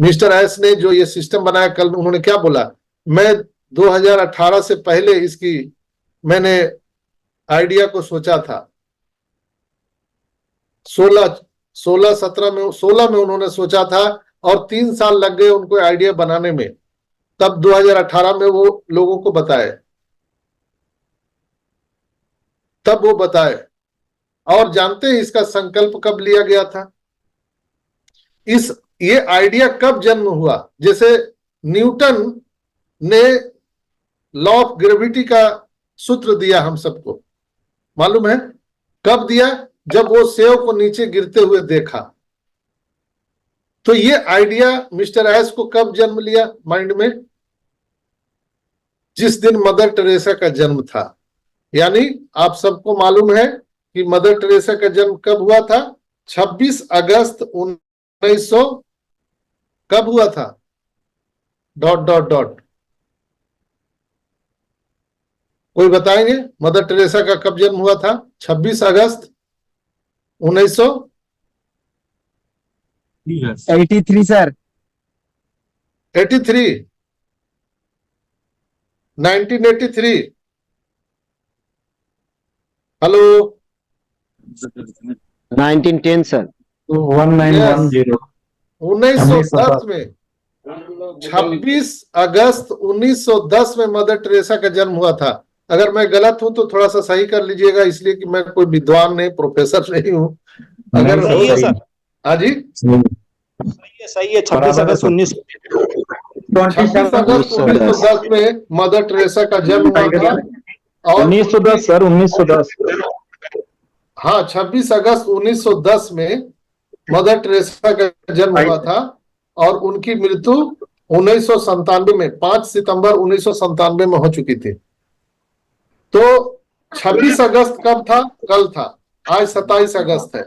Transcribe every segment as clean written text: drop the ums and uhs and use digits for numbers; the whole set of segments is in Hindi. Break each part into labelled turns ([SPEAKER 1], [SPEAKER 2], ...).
[SPEAKER 1] मिस्टर एस ने जो ये सिस्टम बनाया, कल उन्होंने क्या बोला, मैं 2018 से पहले इसकी मैंने आइडिया को सोचा था। 16 में उन्होंने सोचा था और 3 साल लग गए उनको आइडिया बनाने में, तब 2018 में वो लोगों को बताए, तब वो बताए। और जानते हैं इसका संकल्प कब लिया गया था? ये आइडिया कब जन्म हुआ? जैसे न्यूटन ने लॉ ऑफ ग्रेविटी का सूत्र दिया हम सबको, मालूम है कब दिया? जब वो सेव को नीचे गिरते हुए देखा। तो ये आइडिया मिस्टर एस को कब जन्म लिया माइंड में? जिस दिन मदर टेरेसा का जन्म था। यानी आप सबको मालूम है कि मदर टेरेसा का जन्म कब हुआ था? 26 अगस्त 1900 कब हुआ था? ... कोई बताएंगे मदर टेरेसा का कब जन्म हुआ था? 26 अगस्त
[SPEAKER 2] 1983 सर।
[SPEAKER 1] 83 1983। Hello
[SPEAKER 2] 1910 sir.
[SPEAKER 3] 1910
[SPEAKER 1] 1910 में 26 अगस्त 1910 में मदर टेरेसा का जन्म हुआ था। अगर मैं गलत हूं तो थोड़ा सा सही कर लीजिएगा, इसलिए कि मैं कोई विद्वान नहीं, प्रोफेसर नहीं हूं। अगर
[SPEAKER 3] सही है सर।
[SPEAKER 1] हाँ जी
[SPEAKER 3] सही है 26 अगस्त
[SPEAKER 1] 1910 में मदर टेरेसा का जन्म हुआ था। और
[SPEAKER 3] 1910 सर 1910।
[SPEAKER 1] हाँ 26 अगस्त 1910 में मदर टेरेसा का जन्म हुआ था और उनकी मृत्यु 1997 में 5 सितंबर 1997 में हो चुकी थी। तो 26 अगस्त कब था? कल था। आज 27 अगस्त है।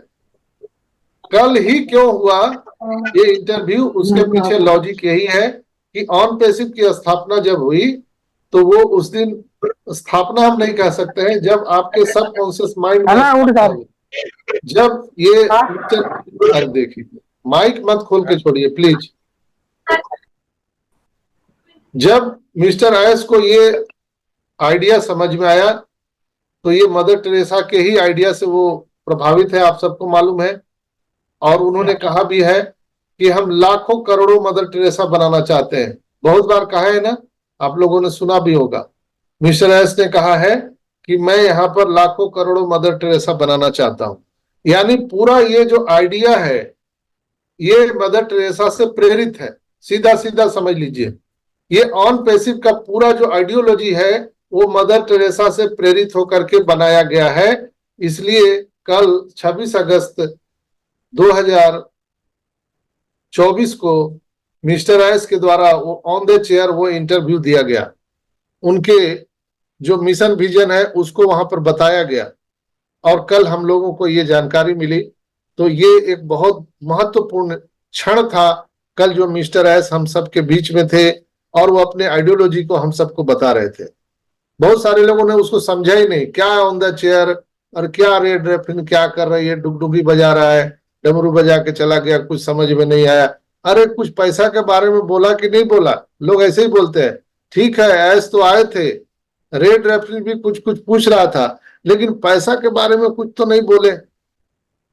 [SPEAKER 1] कल ही क्यों हुआ ये इंटरव्यू? उसके पीछे लॉजिक यही है कि ऑन पैसिव की स्थापना जब हुई तो वो उस दिन स्थापना हम नहीं कह सकते हैं, जब आपके सबकॉन्शियस माइंड में जब ये देखिए, माइक मत खोल के छोड़िए प्लीज। जब मिस्टर एस को ये आइडिया समझ में आया तो ये मदर टेरेसा के ही आइडिया से वो प्रभावित है, आप सबको मालूम है। और उन्होंने कहा भी है कि हम लाखों करोड़ों मदर टेरेसा बनाना चाहते हैं। बहुत बार कहा है ना, आप लोगों ने सुना भी होगा। मिस्टर एस ने कहा है कि मैं यहाँ पर लाखों करोड़ों मदर टेरेसा बनाना चाहता हूं। यानी पूरा ये जो आइडिया है ये मदर टेरेसा से प्रेरित है, सीधा सीधा समझ लीजिए। ये ऑन पैसिव का पूरा जो आइडियोलॉजी है वो मदर टेरेसा से प्रेरित होकर के बनाया गया है। इसलिए कल 26 अगस्त 2024 को मिस्टर एस के द्वारा वो ऑन द चेयर वो इंटरव्यू दिया गया। उनके जो मिशन विजन है उसको वहां पर बताया गया और कल हम लोगों को ये जानकारी मिली। तो ये एक बहुत महत्वपूर्ण क्षण था कल, जो मिस्टर एस हम सबके बीच में थे और वो अपने आइडियोलॉजी को हम सबको बता रहे थे। बहुत सारे लोगों ने उसको समझा ही नहीं, क्या ऑन द चेयर और क्या रेड रेफिन क्या कर रही है, डुगडुगी बजा रहा है, डमरू बजा के चला गया, कुछ समझ में नहीं आया। अरे कुछ पैसा के बारे में बोला कि नहीं बोला? लोग ऐसे ही बोलते हैं। ठीक है, एस तो आए थे, रेड रेफिन भी कुछ कुछ पूछ रहा था, लेकिन पैसा के बारे में कुछ तो नहीं बोले।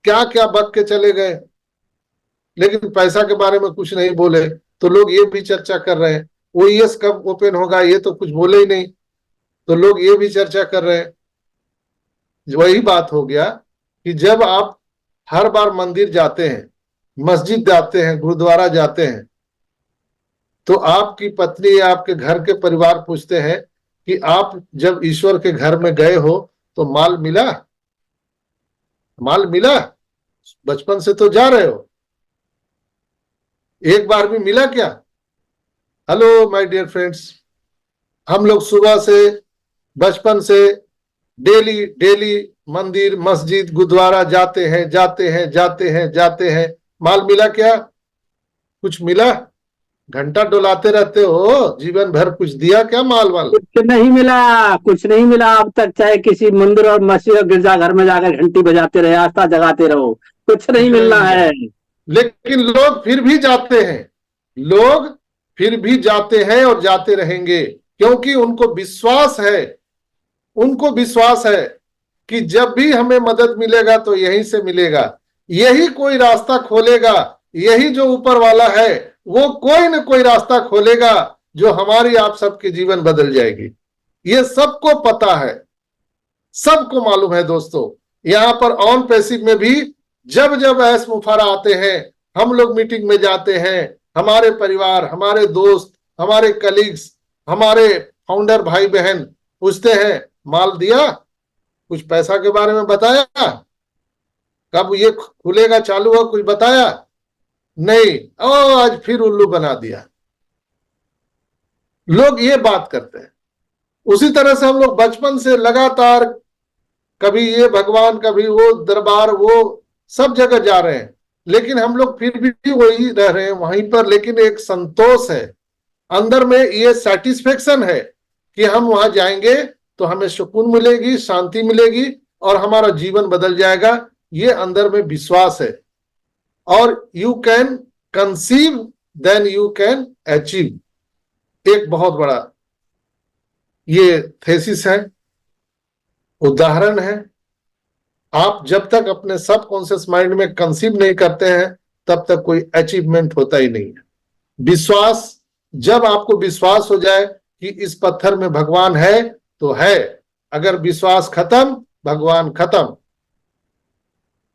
[SPEAKER 1] क्या क्या बक के चले गए, लेकिन पैसा के बारे में कुछ नहीं बोले। तो लोग ये भी चर्चा कर रहे हैं ओईएस कब ओपन होगा, ये तो कुछ बोले ही नहीं, तो लोग ये भी चर्चा कर रहे हैं। वही बात हो गया कि जब आप हर बार मंदिर जाते हैं, मस्जिद जाते हैं, गुरुद्वारा जाते हैं, तो आपकी पत्नी या आपके घर के परिवार पूछते हैं कि आप जब ईश्वर के घर में गए हो तो माल मिला? माल मिला? बचपन से तो जा रहे हो, एक बार भी मिला क्या? हेलो माय डियर फ्रेंड्स, हम लोग सुबह से बचपन से डेली डेली मंदिर मस्जिद गुरुद्वारा जाते हैं जाते हैं जाते हैं जाते हैं। माल मिला क्या? कुछ मिला? घंटा डुलाते रहते हो, जीवन भर कुछ दिया क्या माल वाल?
[SPEAKER 2] कुछ नहीं मिला, कुछ नहीं मिला अब तक। चाहे किसी मंदिर और मस्जिद और गिरजाघर में जाकर घंटी बजाते रहे, आस्था जगाते रहो, कुछ नहीं मिलना है।
[SPEAKER 1] लेकिन लोग फिर भी जाते हैं। लोग फिर भी जाते हैं और जाते रहेंगे, क्योंकि उनको विश्वास है कि जब भी हमें मदद मिलेगा तो यहीं से मिलेगा, यही कोई रास्ता खोलेगा, यही जो ऊपर वाला है वो कोई न कोई रास्ता खोलेगा जो हमारी आप सबके जीवन बदल जाएगी। ये सबको पता है, सबको मालूम है दोस्तों। यहां पर ऑन पैसिव में भी जब जब ऐस मुफारा आते हैं, हम लोग मीटिंग में जाते हैं, हमारे परिवार, हमारे दोस्त, हमारे कलीग्स, हमारे फाउंडर भाई बहन पूछते हैं माल दिया, कुछ पैसा के बारे में बताया, कब ये खुलेगा चालू हो कुछ बताया नहीं, ओ आज फिर उल्लू बना दिया। लोग ये बात करते हैं। उसी तरह से हम लोग बचपन से लगातार कभी ये भगवान कभी वो दरबार, वो सब जगह जा रहे हैं, लेकिन हम लोग फिर भी वही रह रहे हैं वहीं पर। लेकिन एक संतोष है अंदर में, ये सेटिस्फेक्शन है कि हम वहां जाएंगे तो हमें सुकून मिलेगी, शांति मिलेगी और हमारा जीवन बदल जाएगा। ये अंदर में विश्वास है। और you can conceive then you can achieve, एक बहुत बड़ा ये थेसिस है, उदाहरण है। आप जब तक अपने सबकॉन्शियस माइंड में कंसीव नहीं करते हैं तब तक कोई अचीवमेंट होता ही नहीं है। विश्वास, जब आपको विश्वास हो जाए कि इस पत्थर में भगवान है तो है, अगर विश्वास खत्म भगवान खत्म।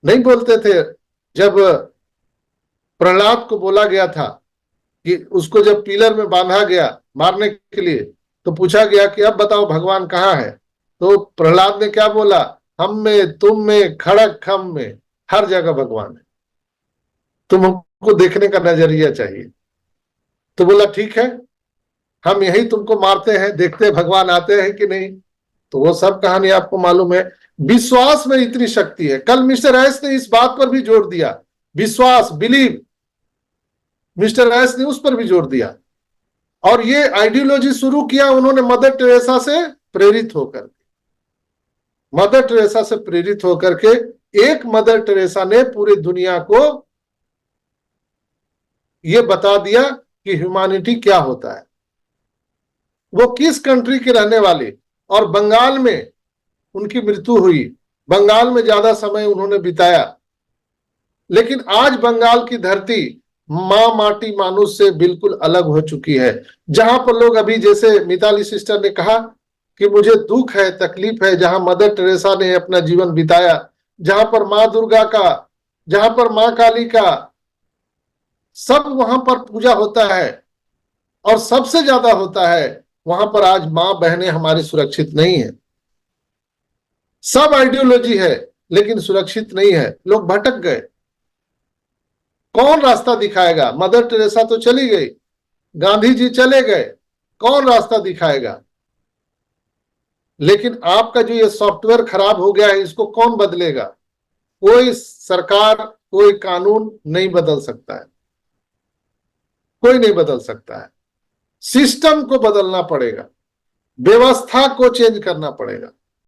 [SPEAKER 1] नहीं बोलते थे जब प्रहलाद को बोला गया था कि उसको जब पिलर में बांधा गया मारने के लिए, तो पूछा गया कि अब बताओ भगवान कहाँ है, तो प्रहलाद ने क्या बोला, हम में, तुम में, खड़क खम में, हर जगह भगवान है, तुमको देखने का नजरिया चाहिए। तो बोला ठीक है, हम यही तुमको मारते हैं, देखते हैं भगवान आते हैं कि नहीं। तो वो सब कहानी आपको मालूम है। विश्वास में इतनी शक्ति है। कल मिस्टर एस ने इस बात पर भी जोर दिया, विश्वास, बिलीव, मिस्टर एस ने उस पर भी जोर दिया। और ये आइडियोलॉजी शुरू किया उन्होंने मदर टेरेसा से प्रेरित होकर। मदर टेरेसा से प्रेरित होकर के एक मदर टेरेसा ने पूरी दुनिया को यह बता दिया कि ह्यूमैनिटी क्या होता है। वो किस कंट्री के रहने वाले, और बंगाल में उनकी मृत्यु हुई, बंगाल में ज्यादा समय उन्होंने बिताया। लेकिन आज बंगाल की धरती मां माटी मानुष से बिल्कुल अलग हो चुकी है। जहां पर लोग अभी, जैसे मिताली सिस्टर ने कहा कि मुझे दुख है, तकलीफ है, जहां मदर टेरेसा ने अपना जीवन बिताया, जहां पर मां दुर्गा का, जहां पर मां काली का सब वहां पर पूजा होता है और सबसे ज्यादा होता है, वहां पर आज मां बहनें हमारी सुरक्षित नहीं है। सब आइडियोलॉजी है लेकिन सुरक्षित नहीं है, लोग भटक गए। कौन रास्ता दिखाएगा? मदर टेरेसा तो चली गई, गांधी जी चले गए, कौन रास्ता दिखाएगा? लेकिन आपका जो ये सॉफ्टवेयर खराब हो गया है, इसको कौन बदलेगा? कोई सरकार, कोई कानून नहीं बदल सकता है, कोई नहीं बदल सकता है। सिस्टम को बदलना पड़ेगा, व्यवस्था को चेंज करना पड़ेगा।